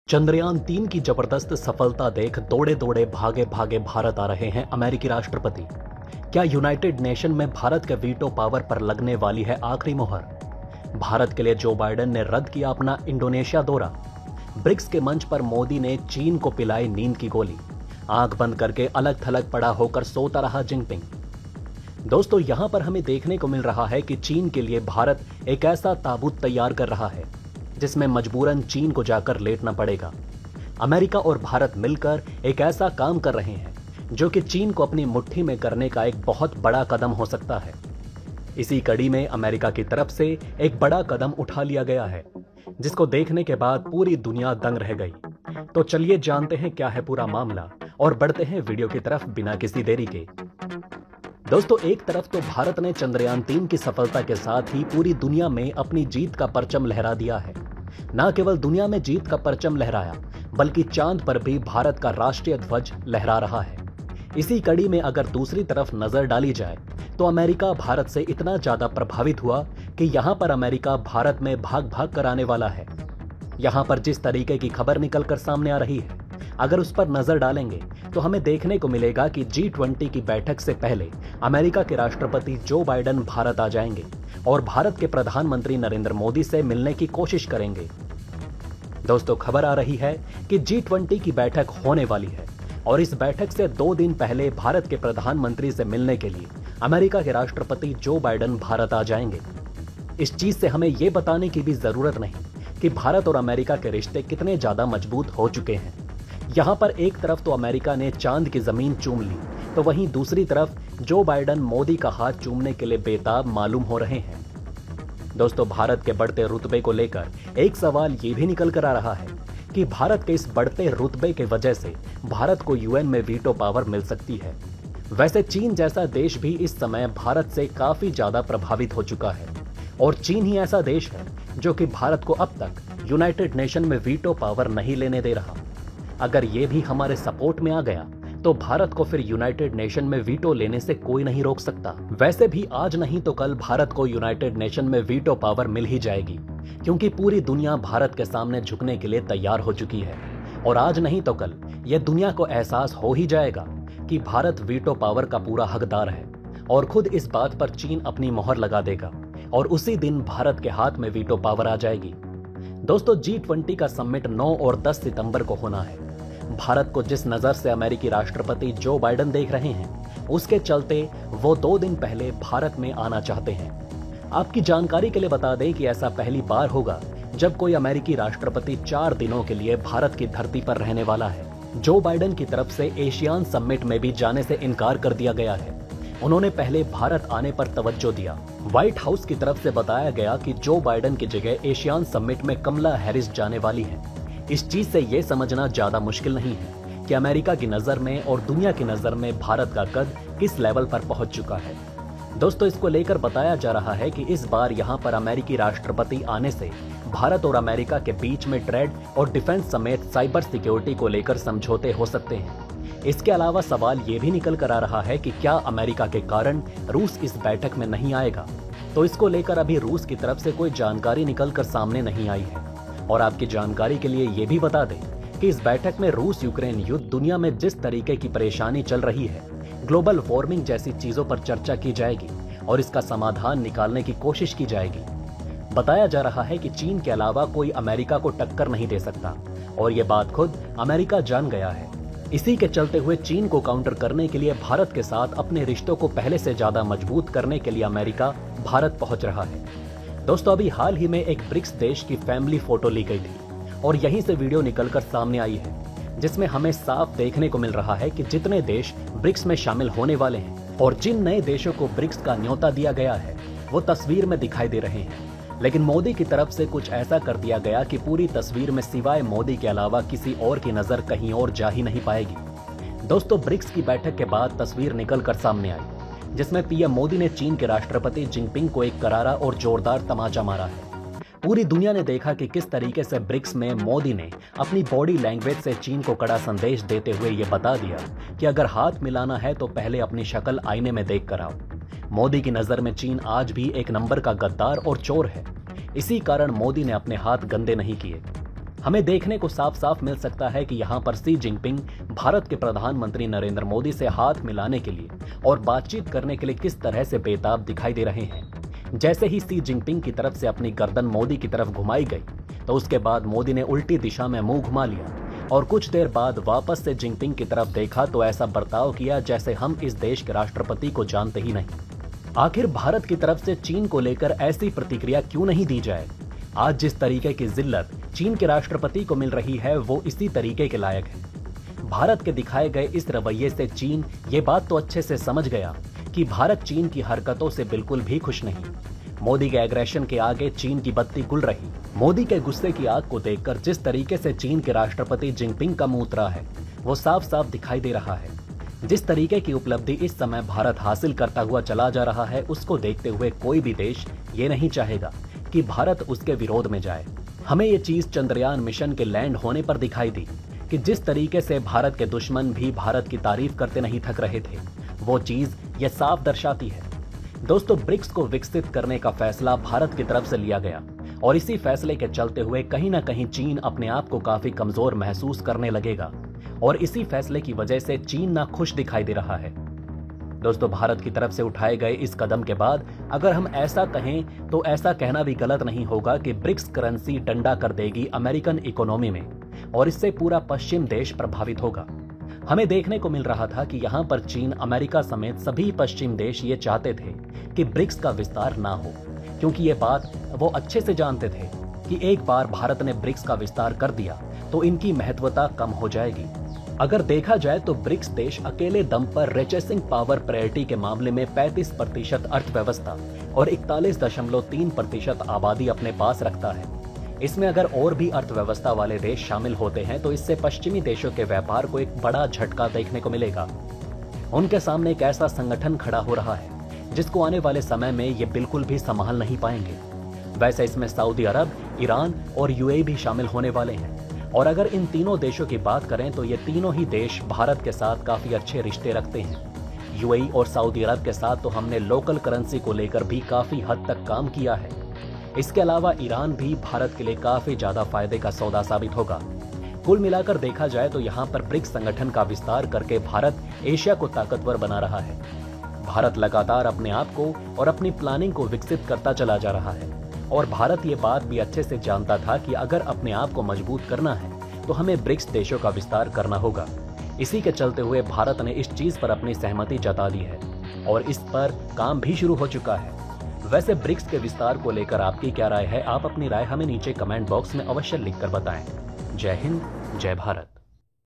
चंद्रयान 3 की जबरदस्त सफलता देख दौड़े दौड़े भागे भागे भारत आ रहे हैं अमेरिकी राष्ट्रपति। क्या यूनाइटेड नेशन में भारत के वीटो पावर पर लगने वाली है आखिरी मोहर? भारत के लिए जो बाइडेन ने रद्द किया अपना इंडोनेशिया दौरा। ब्रिक्स के मंच पर मोदी ने चीन को पिलाई नींद की गोली। आंख बंद करके अलग थलग पड़ा होकर सोता रहा जिनपिंग। दोस्तों, यहां पर हमें देखने को मिल रहा है कि चीन के लिए भारत एक ऐसा ताबूत तैयार कर रहा है जिसमें मजबूरन चीन को जाकर लेटना पड़ेगा। अमेरिका और भारत मिलकर एक ऐसा काम कर रहे हैं जो कि चीन को अपनी मुट्ठी में करने का एक बहुत बड़ा कदम हो सकता है। इसी कड़ी में अमेरिका की तरफ से एक बड़ा कदम उठा लिया गया है जिसको देखने के बाद पूरी दुनिया दंग रह गई। तो चलिए जानते हैं क्या है पूरा मामला और बढ़ते हैं वीडियो की तरफ बिना किसी देरी के। दोस्तों, एक तरफ तो भारत ने चंद्रयान 3 की सफलता के साथ ही पूरी दुनिया में अपनी जीत का परचम लहरा दिया है। न केवल दुनिया में जीत का परचम लहराया बल्कि चांद पर भी भारत का राष्ट्रीय ध्वज लहरा रहा है। इसी कड़ी में अगर दूसरी तरफ नजर डाली जाए तो अमेरिका भारत से इतना ज्यादा प्रभावित हुआ कि यहां पर अमेरिका भारत में भाग भाग कर आने वाला है। यहां पर जिस तरीके की खबर निकलकर सामने आ रही है, अगर उस पर नजर डालेंगे तो हमें देखने को मिलेगा कि G20 की बैठक से पहले अमेरिका के राष्ट्रपति जो बाइडेन भारत आ जाएंगे और भारत के प्रधानमंत्री नरेंद्र मोदी से मिलने की कोशिश करेंगे। दोस्तों, खबर आ रही है कि G20 की बैठक होने वाली है और इस बैठक से 2 दिन पहले भारत के प्रधानमंत्री से मिलने के लिए अमेरिका के राष्ट्रपति जो बाइडेन भारत आ जाएंगे। इस चीज से हमें यह बताने की भी जरूरत नहीं कि भारत और अमेरिका के रिश्ते कितने ज्यादा मजबूत हो चुके हैं। यहां पर एक तरफ तो अमेरिका ने चांद की जमीन चूम ली, तो वहीं दूसरी तरफ जो बाइडेन मोदी का हाथ चूमने के लिए बेताब मालूम हो रहे हैं। दोस्तों, भारत के बढ़ते रुतबे को लेकर एक सवाल ये भी निकल कर आ रहा है कि भारत के इस बढ़ते रुतबे के वजह से भारत को यूएन में वीटो पावर मिल सकती है। वैसे चीन जैसा देश भी इस समय भारत से काफी ज्यादा प्रभावित हो चुका है और चीन ही ऐसा देश है जो कि भारत को अब तक यूनाइटेड नेशन में वीटो पावर नहीं लेने दे रहा। अगर ये भी हमारे सपोर्ट में आ गया तो भारत को फिर यूनाइटेड नेशन में वीटो लेने से कोई नहीं रोक सकता। वैसे भी आज नहीं तो कल भारत को यूनाइटेड नेशन में वीटो पावर मिल ही जाएगी, क्योंकि पूरी दुनिया भारत के सामने झुकने के लिए तैयार हो चुकी है और आज नहीं तो कल यह दुनिया को एहसास हो ही जाएगा कि भारत वीटो पावर का पूरा हकदार है और खुद इस बात पर चीन अपनी मोहर लगा देगा और उसी दिन भारत के हाथ में वीटो पावर आ जाएगी। दोस्तों, G20 का समिट 9 और 10 सितंबर को होना है। भारत को जिस नजर से अमेरिकी राष्ट्रपति जो बाइडेन देख रहे हैं, उसके चलते वो 2 दिन पहले भारत में आना चाहते हैं। आपकी जानकारी के लिए बता दें कि ऐसा पहली बार होगा जब कोई अमेरिकी राष्ट्रपति 4 दिनों के लिए भारत की धरती पर रहने वाला है। जो बाइडेन की तरफ से एशियान समिट में भी जाने से इनकार कर दिया गया है। उन्होंने पहले भारत आने पर तवज्जो दिया। व्हाइट हाउस की तरफ से बताया गया कि जो बाइडेन की जगह एशियान समिट में कमला हैरिस जाने वाली है। इस चीज से यह समझना ज्यादा मुश्किल नहीं है कि अमेरिका की नजर में और दुनिया की नजर में भारत का कद किस लेवल पर पहुंच चुका है। दोस्तों, इसको लेकर बताया जा रहा है कि इस बार यहां पर अमेरिकी राष्ट्रपति आने से भारत और अमेरिका के बीच में ट्रेड और डिफेंस समेत साइबर सिक्योरिटी को लेकर समझौते हो सकते हैं। इसके अलावा सवाल ये भी निकल कर आ रहा है कि क्या अमेरिका के कारण रूस इस बैठक में नहीं आएगा। तो इसको लेकर अभी रूस की तरफ से कोई जानकारी निकल कर सामने नहीं आई है। और आपकी जानकारी के लिए ये भी बता दें कि इस बैठक में रूस यूक्रेन युद्ध, दुनिया में जिस तरीके की परेशानी चल रही है, ग्लोबल वार्मिंग जैसी चीजों पर चर्चा की जाएगी और इसका समाधान निकालने की कोशिश की जाएगी। बताया जा रहा है कि चीन के अलावा कोई अमेरिका को टक्कर नहीं दे सकता और ये बात खुद अमेरिका जान गया है। इसी के चलते हुए चीन को काउंटर करने के लिए भारत के साथ अपने रिश्तों को पहले से ज्यादा मजबूत करने के लिए अमेरिका भारत पहुंच रहा है। दोस्तों, अभी हाल ही में एक ब्रिक्स देश की फैमिली फोटो ली गई थी और यहीं से वीडियो निकलकर सामने आई है जिसमें हमें साफ देखने को मिल रहा है कि जितने देश ब्रिक्स में शामिल होने वाले हैं और जिन नए देशों को ब्रिक्स का न्योता दिया गया है वो तस्वीर में दिखाई दे रहे हैं। लेकिन मोदी की तरफ से कुछ ऐसा कर दिया गया कि पूरी तस्वीर में सिवाय मोदी के अलावा किसी और की नजर कहीं और जा ही नहीं पाएगी। दोस्तों, ब्रिक्स की बैठक के बाद तस्वीर निकल कर सामने आई जिसमें पीएम मोदी ने चीन के राष्ट्रपति जिनपिंग को एक करारा और जोरदार तमाचा मारा है। पूरी दुनिया ने देखा कि किस तरीके से ब्रिक्स में मोदी ने अपनी बॉडी लैंग्वेज से चीन को कड़ा संदेश देते हुए ये बता दिया कि अगर हाथ मिलाना है तो पहले अपनी शक्ल आईने में देख कर आओ। मोदी की नजर में चीन आज भी एक नंबर का गद्दार और चोर है। इसी कारण मोदी ने अपने हाथ गंदे नहीं किए। हमें देखने को साफ साफ मिल सकता है कि यहाँ पर शी जिनपिंग भारत के प्रधानमंत्री नरेंद्र मोदी से हाथ मिलाने के लिए और बातचीत करने के लिए किस तरह से बेताब दिखाई दे रहे हैं। जैसे ही शी जिनपिंग की तरफ से अपनी गर्दन मोदी की तरफ घुमाई गई तो उसके बाद मोदी ने उल्टी दिशा में मुंह घुमा लिया और कुछ देर बाद वापस से जिनपिंग की तरफ देखा तो ऐसा बर्ताव किया जैसे हम इस देश के राष्ट्रपति को जानते ही नहीं। आखिर भारत की तरफ से चीन को लेकर ऐसी प्रतिक्रिया क्यों नहीं दी जाए। आज जिस तरीके की जिल्लत चीन के राष्ट्रपति को मिल रही है वो इसी तरीके के लायक है। भारत के दिखाए गए इस रवैये से चीन ये बात तो अच्छे से समझ गया कि भारत चीन की हरकतों से बिल्कुल भी खुश नहीं। मोदी के एग्रेशन के आगे चीन की बत्ती गुल रही। मोदी के गुस्से की आग को देखकर जिस तरीके से चीन के राष्ट्रपति जिनपिंग का मुंह उतरा है वो साफ साफ दिखाई दे रहा है। जिस तरीके की उपलब्धि इस समय भारत हासिल करता हुआ चला जा रहा है उसको देखते हुए कोई भी देश ये नहीं चाहेगा कि भारत उसके विरोध में जाए। हमें ये चीज चंद्रयान मिशन के लैंड होने पर दिखाई दी कि जिस तरीके से भारत के दुश्मन भी भारत की तारीफ करते नहीं थक रहे थे वो चीज ये साफ दर्शाती है। दोस्तों, ब्रिक्स को विकसित करने का फैसला भारत की तरफ से लिया गया और इसी फैसले के चलते हुए कहीं ना कहीं चीन अपने आप को काफी कमजोर महसूस करने लगेगा और इसी फैसले की वजह से चीन ना खुश दिखाई दे रहा है। दोस्तों, भारत की तरफ से उठाए गए इस कदम के बाद अगर हम ऐसा कहें तो ऐसा कहना भी गलत नहीं होगा कि ब्रिक्स करेंसी डंडा कर देगी अमेरिकन इकोनॉमी में और इससे पूरा पश्चिम देश प्रभावित होगा। हमें देखने को मिल रहा था कि यहाँ पर चीन, अमेरिका समेत सभी पश्चिम देश ये चाहते थे कि ब्रिक्स का विस्तार ना हो, क्योंकि ये बात वो अच्छे से जानते थे कि एक बार भारत ने ब्रिक्स का विस्तार कर दिया तो इनकी महत्वता कम हो जाएगी। अगर देखा जाए तो ब्रिक्स देश अकेले दम पर रिचेसिंग पावर पैरिटी के मामले में 35% अर्थव्यवस्था और 41.3% आबादी अपने पास रखता है। इसमें अगर और भी अर्थव्यवस्था वाले देश शामिल होते हैं तो इससे पश्चिमी देशों के व्यापार को एक बड़ा झटका देखने को मिलेगा। उनके सामने एक ऐसा संगठन खड़ा हो रहा है जिसको आने वाले समय में ये बिल्कुल भी संभाल नहीं पाएंगे। वैसे इसमें सऊदी अरब, ईरान और यूएई भी शामिल होने वाले हैं और अगर इन तीनों देशों की बात करें तो ये तीनों ही देश भारत के साथ काफी अच्छे रिश्ते रखते हैं। यूएई और सऊदी अरब के साथ तो हमने लोकल करेंसी को लेकर भी काफी हद तक काम किया है। इसके अलावा ईरान भी भारत के लिए काफी ज्यादा फायदे का सौदा साबित होगा। कुल मिलाकर देखा जाए तो यहाँ पर ब्रिक्स संगठन का विस्तार करके भारत एशिया को ताकतवर बना रहा है। भारत लगातार अपने आप को और अपनी प्लानिंग को विकसित करता चला जा रहा है और भारत ये बात भी अच्छे से जानता था कि अगर अपने आप को मजबूत करना है तो हमें ब्रिक्स देशों का विस्तार करना होगा। इसी के चलते हुए भारत ने इस चीज पर अपनी सहमति जता दी है और इस पर काम भी शुरू हो चुका है। वैसे ब्रिक्स के विस्तार को लेकर आपकी क्या राय है? आप अपनी राय हमें नीचे कमेंट बॉक्स में अवश्य लिखकर बताएं। जय हिंद, जय भारत।